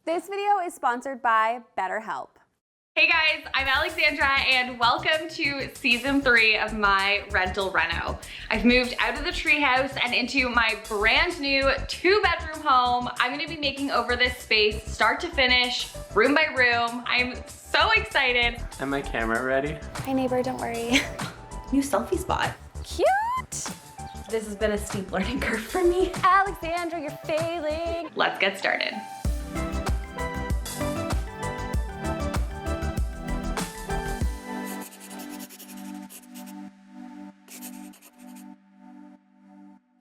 This video is sponsored by BetterHelp. Hey guys, I'm Alexandra and welcome to season 3 of my rental reno. I've moved out of the treehouse and into my brand new 2-bedroom home. I'm gonna be making over this space start to finish, room by room. I'm so excited. Am my camera ready? Hi neighbor, don't worry. New selfie spot. Cute! This has been a steep learning curve for me. Alexandra, you're failing. Let's get started.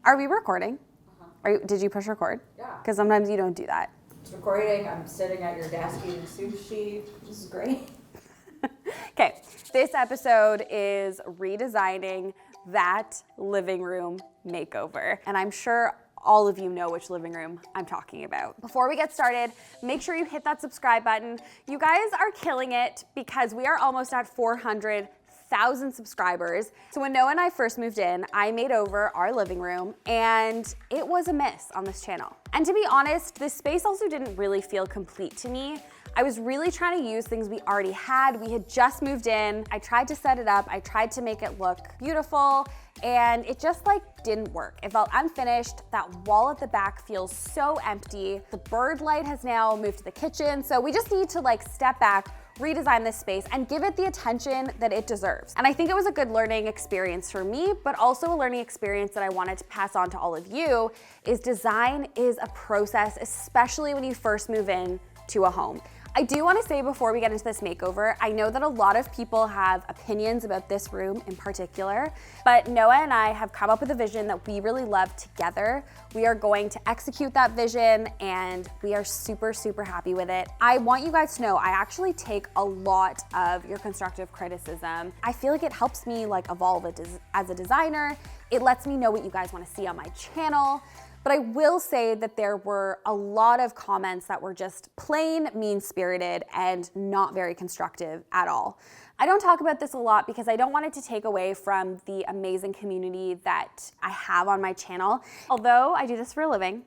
Are we recording? Did you push record? Yeah. Because sometimes you don't do that. It's recording. I'm sitting at your desk eating sushi. This is great. Okay, this episode is redesigning that living room makeover. And I'm sure all of you know which living room I'm talking about. Before we get started, make sure you hit that subscribe button. You guys are killing it because we are almost at 400,000 subscribers. So when Noah and I first moved in, I made over our living room and it was a miss on this channel. And to be honest, this space also didn't really feel complete to me. I was really trying to use things we already had. We had just moved in. I tried to set it up. I tried to make it look beautiful and it just didn't work. It felt unfinished. That wall at the back feels so empty. The bird light has now moved to the kitchen. So we just need to step back, redesign this space and give it the attention that it deserves. And I think it was a good learning experience for me, but also a learning experience that I wanted to pass on to all of you is design is a process, especially when you first move in to a home. I do want to say before we get into this makeover, I know that a lot of people have opinions about this room in particular, but Noah and I have come up with a vision that we really love together. We are going to execute that vision and we are super, super happy with it. I want you guys to know I actually take a lot of your constructive criticism. I feel like it helps me evolve as a designer. It lets me know what you guys want to see on my channel. But I will say that there were a lot of comments that were just plain mean-spirited and not very constructive at all. I don't talk about this a lot because I don't want it to take away from the amazing community that I have on my channel. Although I do this for a living,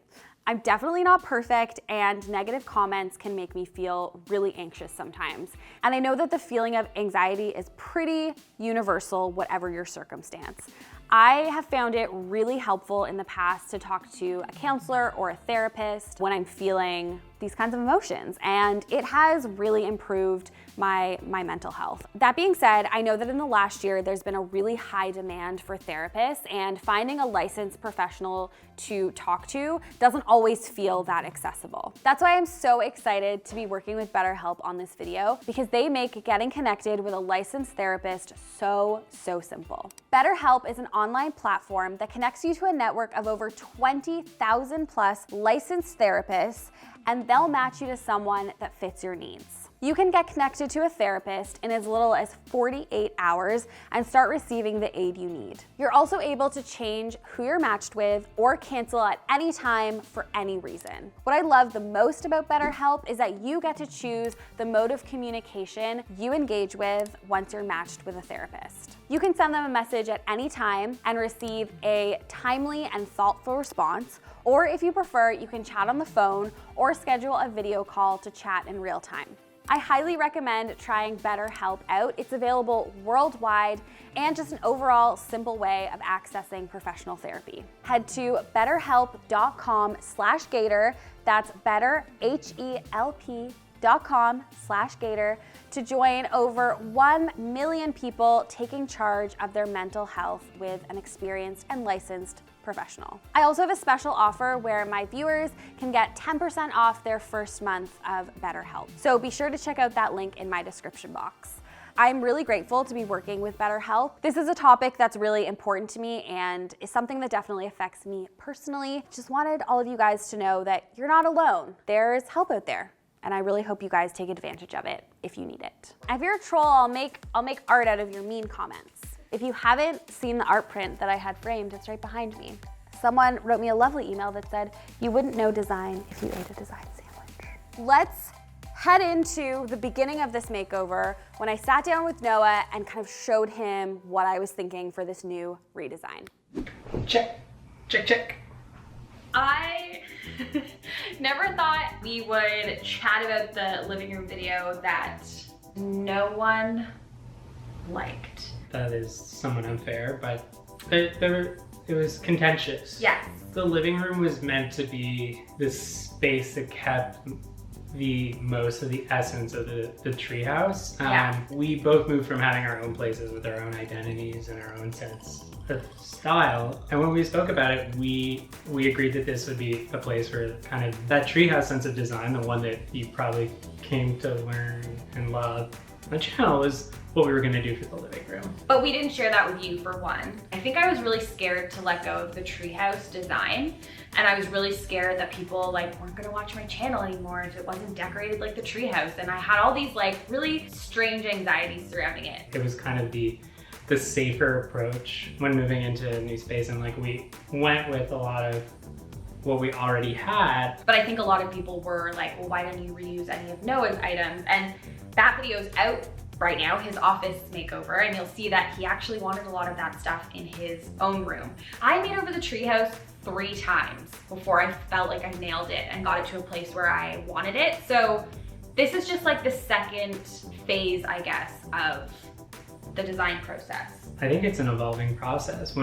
I'm definitely not perfect and negative comments can make me feel really anxious sometimes. And I know that the feeling of anxiety is pretty universal, whatever your circumstance. I have found it really helpful in the past to talk to a counselor or a therapist when I'm feeling these kinds of emotions, and it has really improved my mental health. That being said, I know that in the last year there's been a really high demand for therapists, and finding a licensed professional to talk to doesn't always feel that accessible. That's why I'm so excited to be working with BetterHelp on this video, because they make getting connected with a licensed therapist so simple. BetterHelp is an online platform that connects you to a network of over 20,000 plus licensed therapists, and they'll match you to someone that fits your needs. You can get connected to a therapist in as little as 48 hours and start receiving the aid you need. You're also able to change who you're matched with or cancel at any time for any reason. What I love the most about BetterHelp is that you get to choose the mode of communication you engage with once you're matched with a therapist. You can send them a message at any time and receive a timely and thoughtful response, or if you prefer, you can chat on the phone or schedule a video call to chat in real time. I highly recommend trying BetterHelp out. It's available worldwide and just an overall simple way of accessing professional therapy. Head to betterhelp.com/Gater, that's betterhelp.com/Gater, to join over 1 million people taking charge of their mental health with an experienced and licensed professional. I also have a special offer where my viewers can get 10% off their first month of BetterHelp. So be sure to check out that link in my description box. I'm really grateful to be working with BetterHelp. This is a topic that's really important to me and is something that definitely affects me personally. Just wanted all of you guys to know that you're not alone. There's help out there. And I really hope you guys take advantage of it if you need it. If you're a troll, I'll make art out of your mean comments. If you haven't seen the art print that I had framed, it's right behind me. Someone wrote me a lovely email that said, "You wouldn't know design if you ate a design sandwich." Let's head into the beginning of this makeover when I sat down with Noah and kind of showed him what I was thinking for this new redesign. Check, check, check. I Never thought we would chat about the living room video that no one liked. That is somewhat unfair, but it was contentious. Yes. The living room was meant to be this space that kept the most of the essence of the treehouse. Yeah. We both moved from having our own places with our own identities and our own sense of style. And when we spoke about it, we agreed that this would be a place where kind of that treehouse sense of design, the one that you probably came to learn and love on the channel, was what we were gonna do for the living room. But we didn't share that with you, for one. I think I was really scared to let go of the treehouse design, and I was really scared that people like weren't gonna watch my channel anymore if it wasn't decorated like the treehouse, and I had all these like really strange anxieties surrounding it. It was kind of the safer approach when moving into a new space, and like we went with a lot of what we already had. But I think a lot of people were like, well, why didn't you reuse any of Noah's items? And that video's out right now, his office makeover, and you'll see that he actually wanted a lot of that stuff in his own room. I made over the treehouse 3 times before I felt like I nailed it and got it to a place where I wanted it. So this is just like the second phase, I guess, of the design process. I think it's an evolving process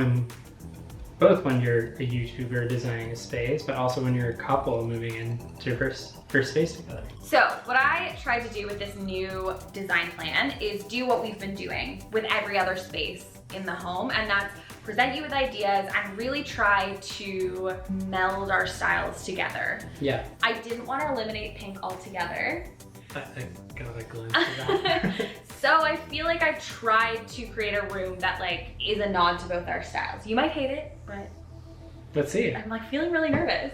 both when you're a YouTuber designing a space, but also when you're a couple moving into your first space together. So what I tried to do with this new design plan is do what we've been doing with every other space in the home, and that's present you with ideas and really try to meld our styles together. Yeah. I didn't want to eliminate pink altogether. I got a glimpse of that. So I feel like I've tried to create a room that like is a nod to both our styles. You might hate it, but Let's see. I'm like feeling really nervous.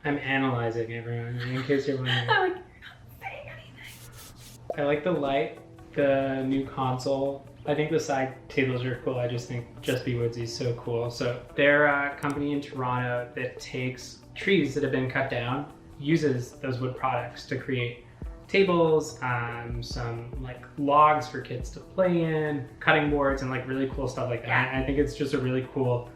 I'm analyzing everyone, in case you're wondering. I'm like, you're not saying anything. I like the light, the new console. I think the side tables are cool. I just think Just Be Woodsy is so cool. So they're a company in Toronto that takes trees that have been cut down, uses those wood products to create tables, some like logs for kids to play in, cutting boards, and like really cool stuff like that. Yeah. And I think it's just a really cool,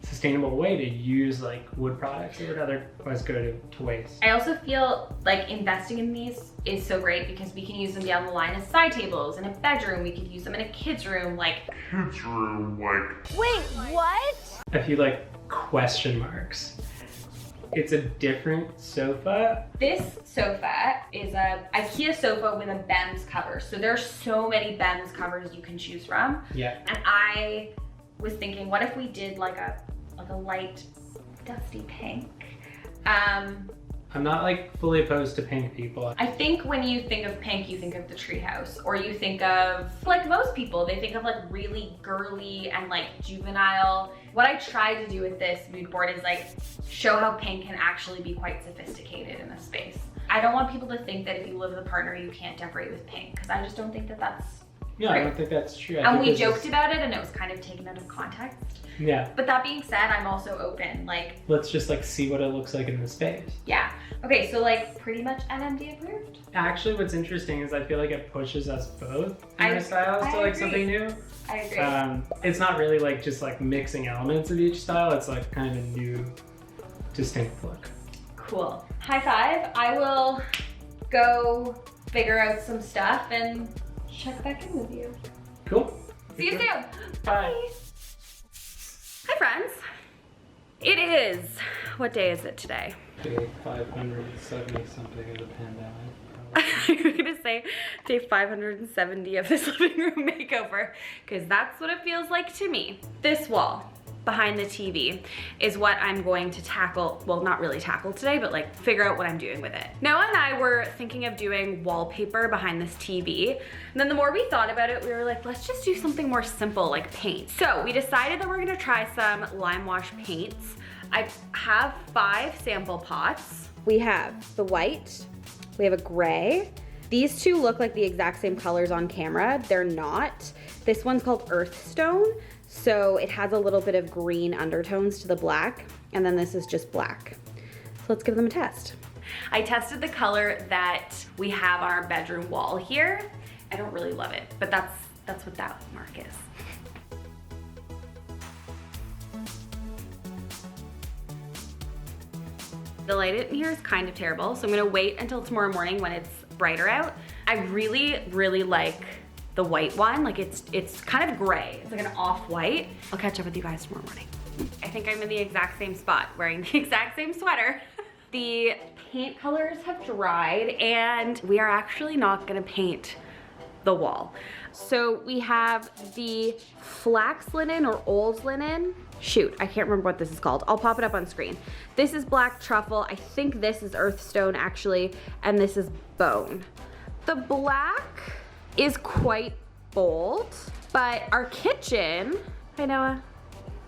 sustainable way to use like wood products that would otherwise go to waste. I also feel like investing in these is so great because we can use them down the line as side tables in a bedroom. We could use them in a kid's room, like. Wait, what? A few like question marks. It's a different sofa. This sofa is a Ikea sofa with a BEMS cover. So there's so many BEMS covers you can choose from. Yeah. And I was thinking, what if we did like a light dusty pink? I'm not like fully opposed to pink people. I think when you think of pink, you think of the treehouse, or you think of, like most people, they think of like really girly and like juvenile. What I tried to do with this mood board is like show how pink can actually be quite sophisticated in a space. I don't want people to think that if you live with a partner, you can't decorate with pink, because I just don't think that that's No, right. I don't think that's true. And we joked about it and it was kind of taken out of context. Yeah. But that being said, I'm also open, like, Let's just like see what it looks like in the space. yeah. Okay, so like pretty much NMD approved? Actually, what's interesting is I feel like it pushes us both in I- our styles I to like agree. something new. I agree. It's not really like just like mixing elements of each style. It's like kind of a new, distinct look. Cool. High five. I will go figure out some stuff and check back in with you. Cool. See you soon. Bye. Hi friends. It is, what day is it today? Day 570 something of the pandemic. I'm gonna say day 570 of this living room makeover, because that's what it feels like to me. This wall behind the TV is what I'm going to tackle, well, not really tackle today, but like figure out what I'm doing with it. Noah and I were thinking of doing wallpaper behind this TV, and then the more we thought about it, we were like, let's just do something more simple like paint. So we decided that we're gonna try some lime wash paints. I have 5 sample pots. We have the white, we have a gray. These two look like the exact same colors on camera. They're not. This one's called Earthstone, so it has a little bit of green undertones to the black, and then this is just black. So let's give them a test. I tested the color that we have on our bedroom wall here. I don't really love it, but that's what that mark is. The light in here is kind of terrible, so I'm gonna wait until tomorrow morning when it's brighter out. I really, really like the white one. Like it's kind of gray. It's like an off-white. I'll catch up with you guys tomorrow morning. I think I'm in the exact same spot, wearing the exact same sweater. The paint colors have dried and we are actually not gonna paint the wall. So we have the flax linen or old linen. Shoot, I can't remember what this is called. I'll pop it up on screen. This is black truffle. I think this is earthstone actually, and this is bone. The black is quite bold, but our kitchen, hi Noah.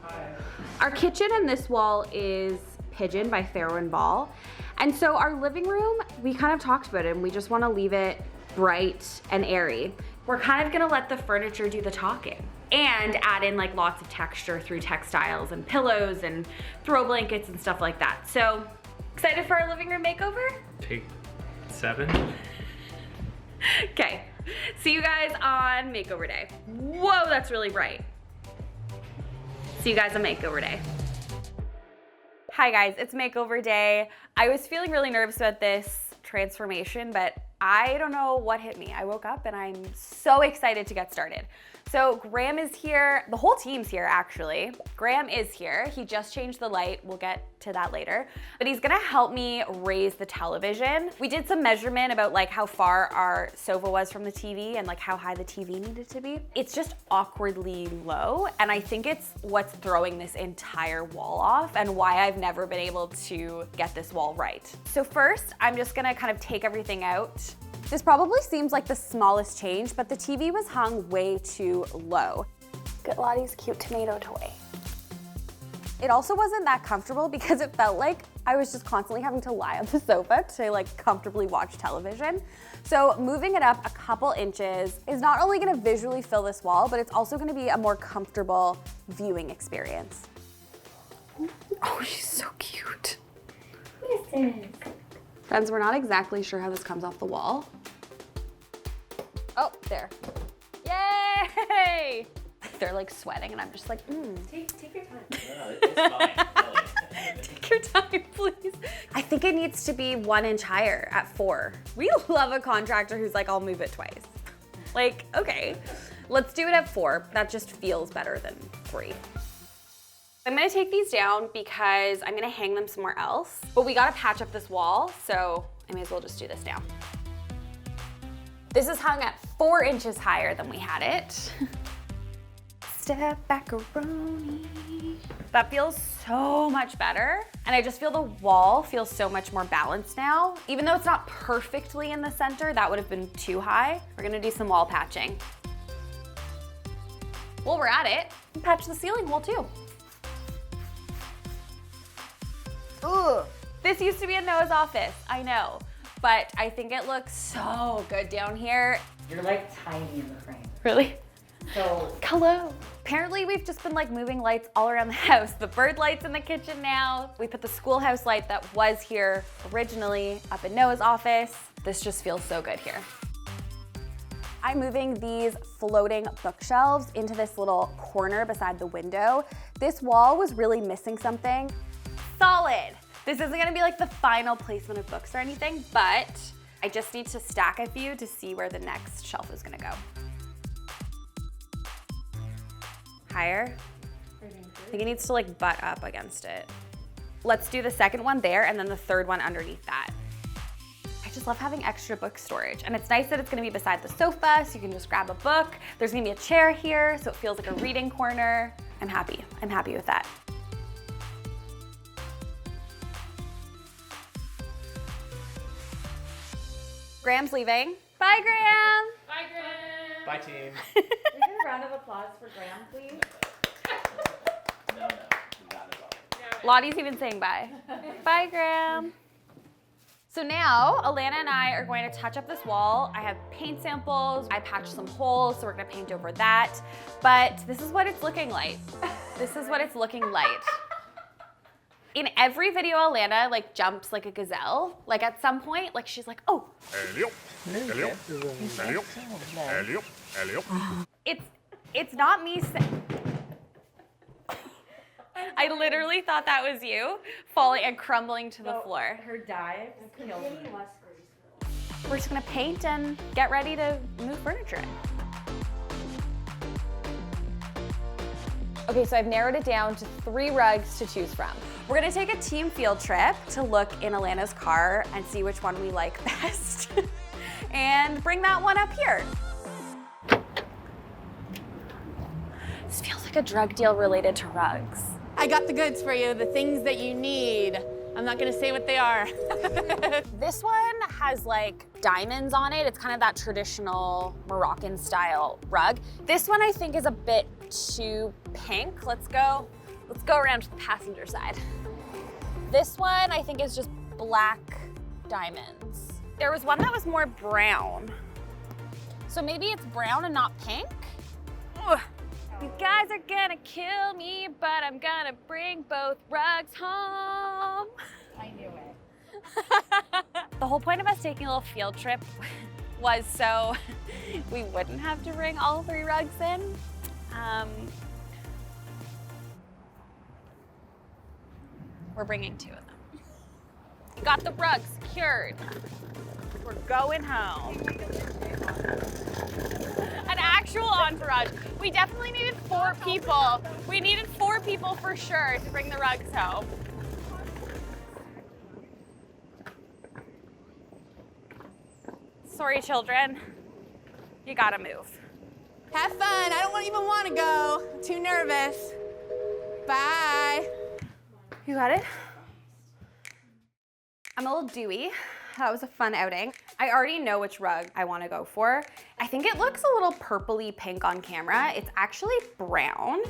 Hi. Our kitchen and this wall is Pigeon by Farrow and Ball. And so our living room, we kind of talked about it and we just want to leave it bright and airy. We're kind of gonna let the furniture do the talking and add in like lots of texture through textiles and pillows and throw blankets and stuff like that. So excited for our living room makeover? Take 7. Okay, see you guys on makeover day. Whoa, that's really bright. See you guys on makeover day. Hi guys, it's makeover day. I was feeling really nervous about this transformation, but I don't know what hit me. I woke up and I'm so excited to get started. So Graham is here, the whole team's here actually. Graham is here, he just changed the light, we'll get to that later. But he's gonna help me raise the television. We did some measurement about like how far our sofa was from the TV and like how high the TV needed to be. It's just awkwardly low, and I think it's what's throwing this entire wall off and why I've never been able to get this wall right. So first, I'm just gonna kind of take everything out. This probably seems like the smallest change, but the TV was hung way too low. Look at Lottie's cute tomato toy. It also wasn't that comfortable because it felt like I was just constantly having to lie on the sofa to like comfortably watch television. So moving it up a couple inches is not only gonna visually fill this wall, but it's also gonna be a more comfortable viewing experience. Oh, she's so cute. Listen. Friends, we're not exactly sure how this comes off the wall. Oh, there. Yay! They're like sweating and I'm just like, Take your time. No, it's fine, really. Take your time, please. I think it needs to be 1 inch higher at 4. We love a contractor who's like, I'll move it twice. Like, okay, let's do it at 4. That just feels better than 3. I'm gonna take these down because I'm gonna hang them somewhere else, but we gotta patch up this wall, so I may as well just do this now. This is hung at 4 inches higher than we had it. Step macaroni. That feels so much better. And I just feel the wall feels so much more balanced now. Even though it's not perfectly in the center, that would have been too high. We're gonna do some wall patching. While we're at it, patch the ceiling hole too. Ugh. This used to be in Noah's office, I know. But I think it looks so good down here. You're like tiny in the frame. Really? So Hello. Apparently we've just been like moving lights all around the house. The bird light's in the kitchen now. We put the schoolhouse light that was here originally up in Noah's office. This just feels so good here. I'm moving these floating bookshelves into this little corner beside the window. This wall was really missing something. Solid. This isn't gonna be like the final placement of books or anything, but I just need to stack a few to see where the next shelf is gonna go. Higher. I think it needs to like butt up against it. Let's do the second one there and then the third one underneath that. I just love having extra book storage, and it's nice that it's gonna be beside the sofa so you can just grab a book. There's gonna be a chair here so it feels like a reading corner. I'm happy with that. Graham's leaving. Bye, Graham. Bye, Graham. Bye, team. can we get a round of applause for Graham, please? No, not at all. Lottie's even saying bye. Bye, Graham. So now, Alana and I are going to touch up this wall. I have paint samples. I patched some holes, so we're gonna paint over that. But this is what it's looking like. This is what it's looking like. In every video, Alana like jumps like a gazelle. Like at some point, like she's like, oh. It's not me saying. I literally thought that was you falling and crumbling to the floor. Her dive killed her. We're just gonna paint and get ready to move furniture in. Okay, so I've narrowed it down to 3 rugs to choose from. We're gonna take a team field trip to look in Alana's car and see which one we like best and bring that one up here. This feels like a drug deal related to rugs. I got the goods for you, the things that you need. I'm not gonna say what they are. This one has like diamonds on it. It's kind of that traditional Moroccan style rug. This one I think is a bit too pink. Let's go around to the passenger side. This one I think is just black diamonds. There was one that was more brown. So maybe it's brown and not pink? Ugh. You guys are gonna kill me, but I'm gonna bring both rugs home. I knew it. The whole point of us taking a little field trip was so we wouldn't have to bring all 3 rugs in. We're bringing 2 of them. Got the rugs secured. We're going home. An actual entourage. We definitely needed 4 people. We needed 4 people for sure to bring the rugs home. Sorry, children. You gotta move. Have fun, I don't even wanna go. I'm too nervous. Bye. You got it? I'm a little dewy. That was a fun outing. I already know which rug I want to go for. I think it looks a little purpley pink on camera. It's actually brown.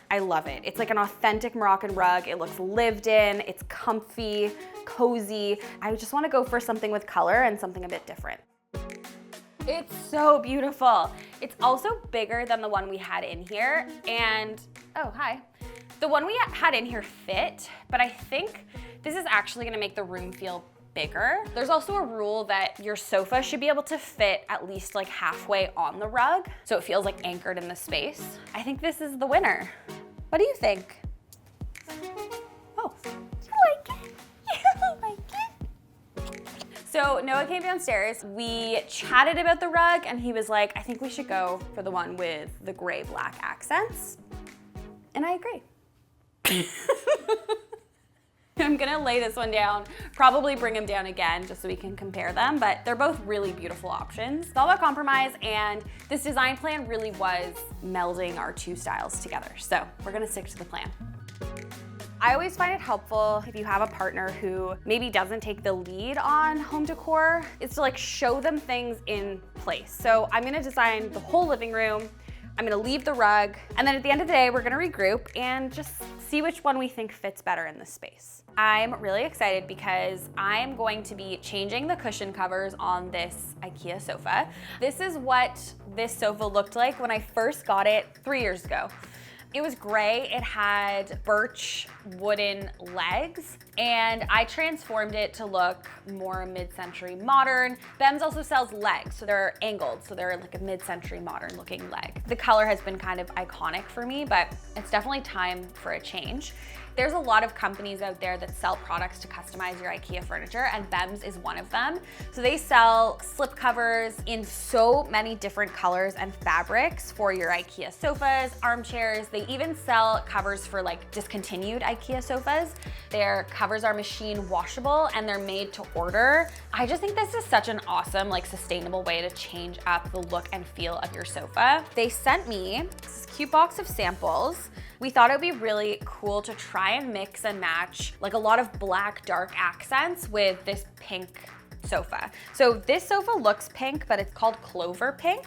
I love it. It's like an authentic Moroccan rug. It looks lived in, it's comfy, cozy. I just want to go for something with color and something a bit different. It's so beautiful. It's also bigger than the one we had in here. And, oh, hi. The one we had in here fit, but I think this is actually gonna make the room feel bigger. There's also a rule that your sofa should be able to fit at least like halfway on the rug, so it feels like anchored in the space. I think this is the winner. What do you think? Oh, you like it? You like it? So Noah came downstairs, we chatted about the rug, and he was like, I think we should go for the one with the gray-black accents. And I agree. I'm gonna lay this one down, probably bring them down again just so we can compare them, but they're both really beautiful options. It's all about compromise, and this design plan really was melding our 2 styles together. So we're gonna stick to the plan. I always find it helpful if you have a partner who maybe doesn't take the lead on home decor, is to like show them things in place. So I'm gonna design the whole living room, I'm gonna leave the rug, and then at the end of the day, we're gonna regroup and just see which one we think fits better in this space. I'm really excited because I'm going to be changing the cushion covers on this Ikea sofa. This is what this sofa looked like when I first got it 3 years ago. It was gray, it had birch wooden legs, and I transformed it to look more mid-century modern. Bems also sells legs, so they're angled, so they're like a mid-century modern looking leg. The color has been kind of iconic for me, but it's definitely time for a change. There's a lot of companies out there that sell products to customize your Ikea furniture, and Bems is one of them. So they sell slip covers in so many different colors and fabrics for your Ikea sofas, armchairs. They even sell covers for like discontinued Ikea sofas. Their covers are machine washable and they're made to order. I just think this is such an awesome, like sustainable way to change up the look and feel of your sofa. They sent me this cute box of samples. We thought it would be really cool to try and mix and match like a lot of black dark accents with this pink sofa. So this sofa looks pink, but it's called Clover Pink.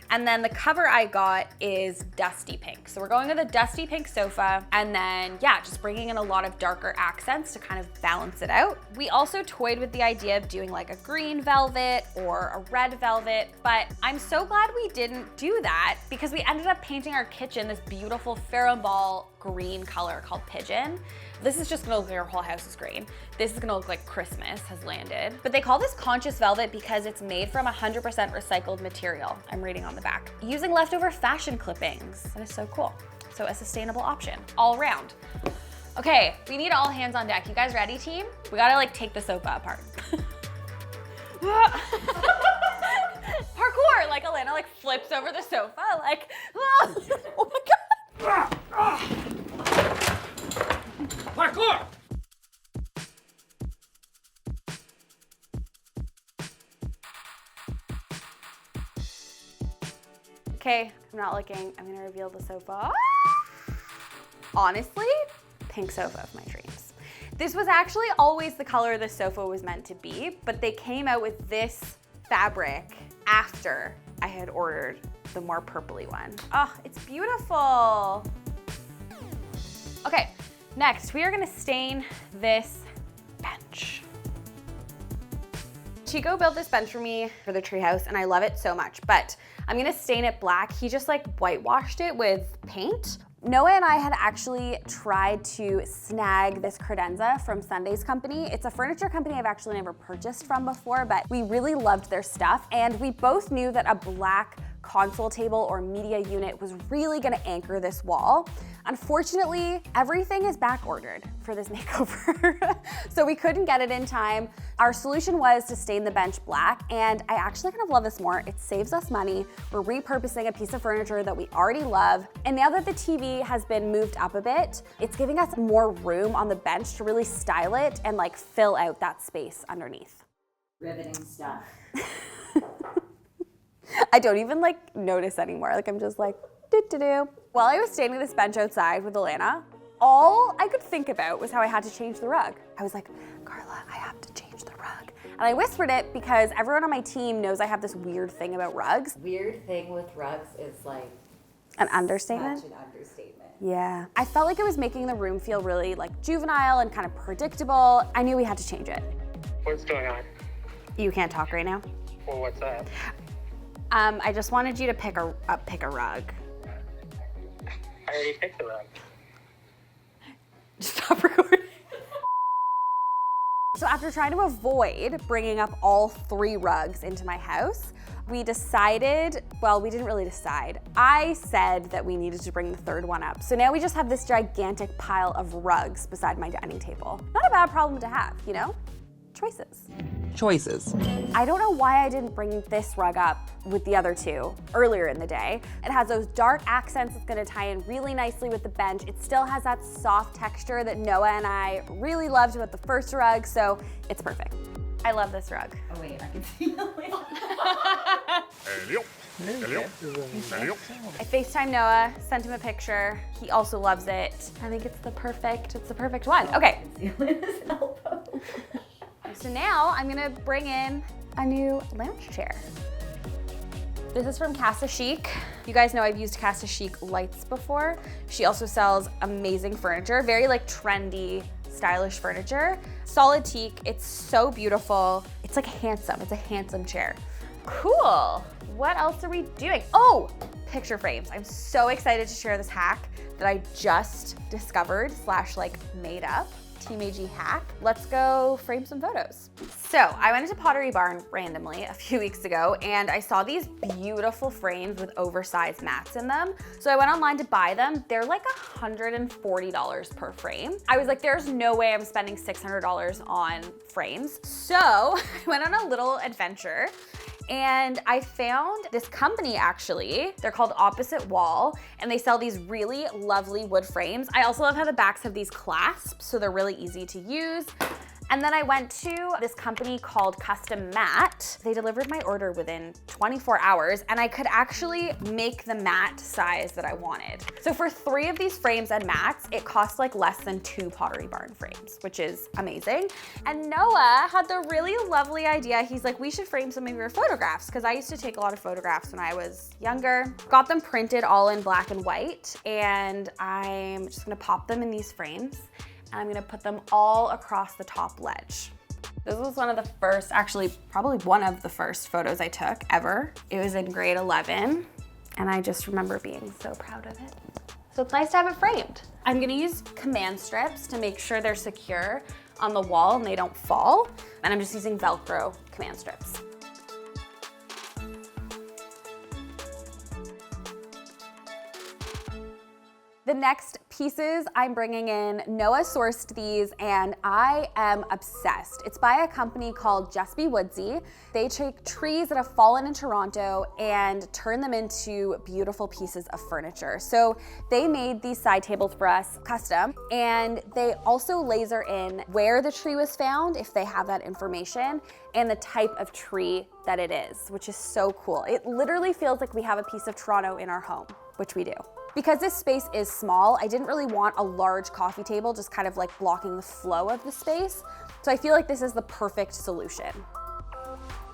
And then the cover I got is Dusty Pink. So we're going with a dusty pink sofa, and then yeah, just bringing in a lot of darker accents to kind of balance it out. We also toyed with the idea of doing like a green velvet or a red velvet, but I'm so glad we didn't do that because we ended up painting our kitchen this beautiful Faramball green color called Pigeon. This is just gonna look like our whole house is green. This is gonna look like Christmas has landed. But they call this conscious velvet because it's made from 100% recycled material. I'm reading on the back. Using leftover fashion clippings. That is so cool. So a sustainable option all around. Okay, we need all hands on deck. You guys ready, team? We gotta like take the sofa apart. Parkour, like Elena like flips over the sofa, like, oh my God. Parkour! Okay, I'm not looking. I'm gonna reveal the sofa. Honestly, pink sofa of my dreams. This was actually always the color the sofa was meant to be, but they came out with this fabric after I had ordered the more purpley one. Oh, it's beautiful. Okay, next we are gonna stain this bench. Chico built this bench for me for the treehouse and I love it so much, but I'm gonna stain it black. He just like whitewashed it with paint. Noah and I had actually tried to snag this credenza from Sunday's company. It's a furniture company I've actually never purchased from before, but we really loved their stuff and we both knew that a black console table or media unit was really gonna anchor this wall. Unfortunately, everything is back ordered for this makeover, so we couldn't get it in time. Our solution was to stain the bench black, and I actually kind of love this more. It saves us money. We're repurposing a piece of furniture that we already love, and now that the TV has been moved up a bit, it's giving us more room on the bench to really style it and like fill out that space underneath. Riveting stuff. I don't even like notice anymore. Like I'm just like, do-do-do. While I was staining this bench outside with Elena, all I could think about was how I had to change the rug. I was like, Carla, I have to change the rug. And I whispered it because everyone on my team knows I have this weird thing about rugs. Weird thing with rugs is like An understatement? such an understatement. Yeah. I felt like it was making the room feel really like juvenile and kind of predictable. I knew we had to change it. What's going on? You can't talk right now? Well, what's that? I just wanted you to pick a rug. I already picked the rug. Stop recording. So after trying to avoid bringing up all 3 rugs into my house, we decided, well, we didn't really decide. I said that we needed to bring the 3rd one up. So now we just have this gigantic pile of rugs beside my dining table. Not a bad problem to have, you know? Choices. I don't know why I didn't bring this rug up with the other 2 earlier in the day. It has those dark accents that's gonna tie in really nicely with the bench. It still has that soft texture that Noah and I really loved about the first rug, so it's perfect. I love this rug. Oh wait, I can see the I FaceTime Noah, sent him a picture. He also loves it. I think it's the perfect one. Okay. So now I'm gonna bring in a new lounge chair. This is from Casa Chic. You guys know I've used Casa Chic lights before. She also sells amazing furniture, very like trendy, stylish furniture. Solid teak, it's so beautiful. It's like handsome, it's a handsome chair. Cool, what else are we doing? Oh, picture frames. I'm so excited to share this hack that I just discovered / like made up. Team AG hack. Let's go frame some photos. So I went into Pottery Barn randomly a few weeks ago and I saw these beautiful frames with oversized mats in them. So I went online to buy them. They're like $140 per frame. I was like, there's no way I'm spending $600 on frames. So I went on a little adventure and I found this company actually. They're called Opposite Wall and they sell these really lovely wood frames. I also love how the backs have these clasps so they're really easy to use. And then I went to this company called Custom Mat. They delivered my order within 24 hours and I could actually make the mat size that I wanted. So for 3 of these frames and mats, it cost like less than 2 Pottery Barn frames, which is amazing. And Noah had the really lovely idea. He's like, we should frame some of your photographs because I used to take a lot of photographs when I was younger. Got them printed all in black and white and I'm just gonna pop them in these frames. And I'm gonna put them all across the top ledge. This was one of the first, actually probably one of the first photos I took ever. It was in grade 11 and I just remember being so proud of it. So it's nice to have it framed. I'm gonna use command strips to make sure they're secure on the wall and they don't fall. And I'm just using Velcro command strips. The next pieces I'm bringing in, Noah sourced these and I am obsessed. It's by a company called Just Be Woodsy. They take trees that have fallen in Toronto and turn them into beautiful pieces of furniture. So they made these side tables for us custom, and they also laser in where the tree was found, if they have that information, and the type of tree that it is, which is so cool. It literally feels like we have a piece of Toronto in our home, which we do. Because this space is small, I didn't really want a large coffee table just kind of like blocking the flow of the space. So I feel like this is the perfect solution.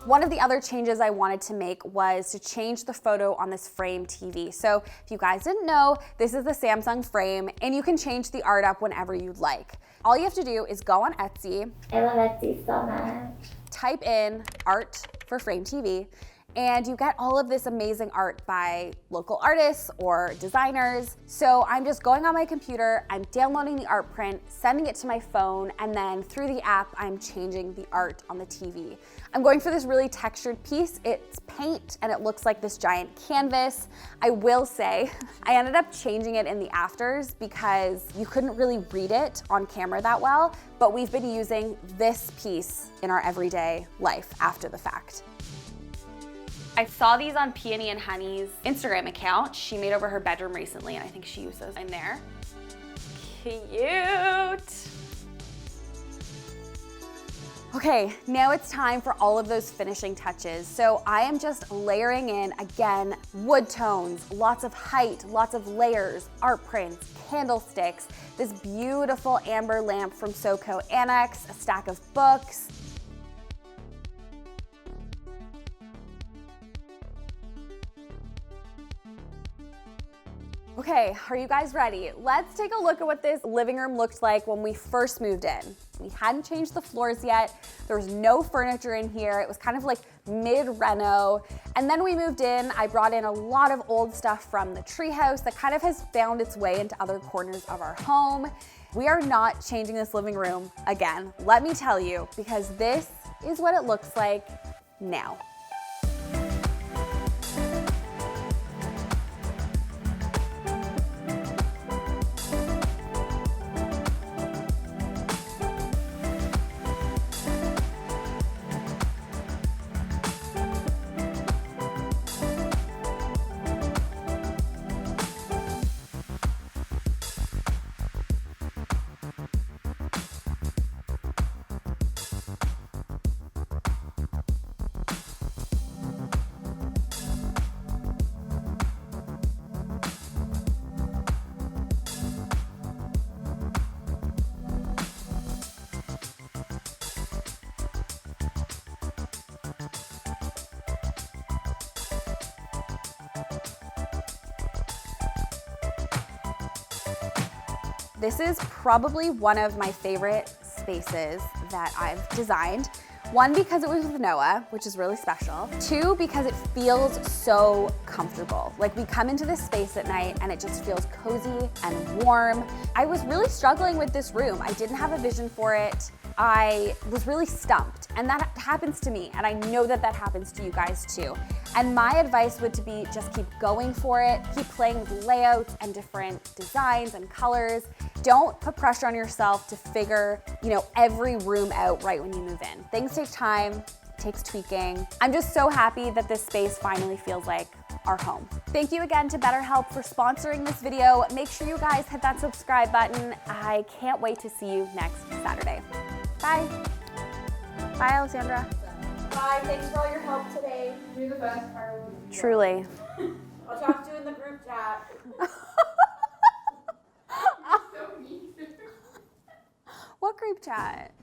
One of the other changes I wanted to make was to change the photo on this frame TV. So if you guys didn't know, this is the Samsung frame and you can change the art up whenever you'd like. All you have to do is go on Etsy. I love Etsy so much. Type in art for frame TV, and you get all of this amazing art by local artists or designers. So I'm just going on my computer, I'm downloading the art print, sending it to my phone, and then through the app, I'm changing the art on the TV. I'm going for this really textured piece. It's paint and it looks like this giant canvas. I will say, I ended up changing it in the afters because you couldn't really read it on camera that well, but we've been using this piece in our everyday life after the fact. I saw these on Peony and Honey's Instagram account. She made over her bedroom recently, and I think she used those in there. Cute. Okay, now it's time for all of those finishing touches. So I am just layering in, again, wood tones, lots of height, lots of layers, art prints, candlesticks, this beautiful amber lamp from SoCo Annex, a stack of books. Okay, are you guys ready? Let's take a look at what this living room looked like when we first moved in. We hadn't changed the floors yet. There was no furniture in here. It was kind of like mid-reno. And then we moved in. I brought in a lot of old stuff from the treehouse that kind of has found its way into other corners of our home. We are not changing this living room again, let me tell you, because this is what it looks like now. This is probably one of my favorite spaces that I've designed. One, because it was with Noah, which is really special. Two, because it feels so comfortable. Like, we come into this space at night and it just feels cozy and warm. I was really struggling with this room. I didn't have a vision for it. I was really stumped, and that happens to me, and I know that that happens to you guys too. And my advice would to be just keep going for it, keep playing with layouts and different designs and colors. Don't put pressure on yourself to figure, every room out right when you move in. Things take time, takes tweaking. I'm just so happy that this space finally feels like our home. Thank you again to BetterHelp for sponsoring this video. Make sure you guys hit that subscribe button. I can't wait to see you next Saturday. Bye. Bye, Alexandra. Bye, thanks for all your help today. You're the best part of the video. Truly. I'll talk to you in the group chat. What group chat?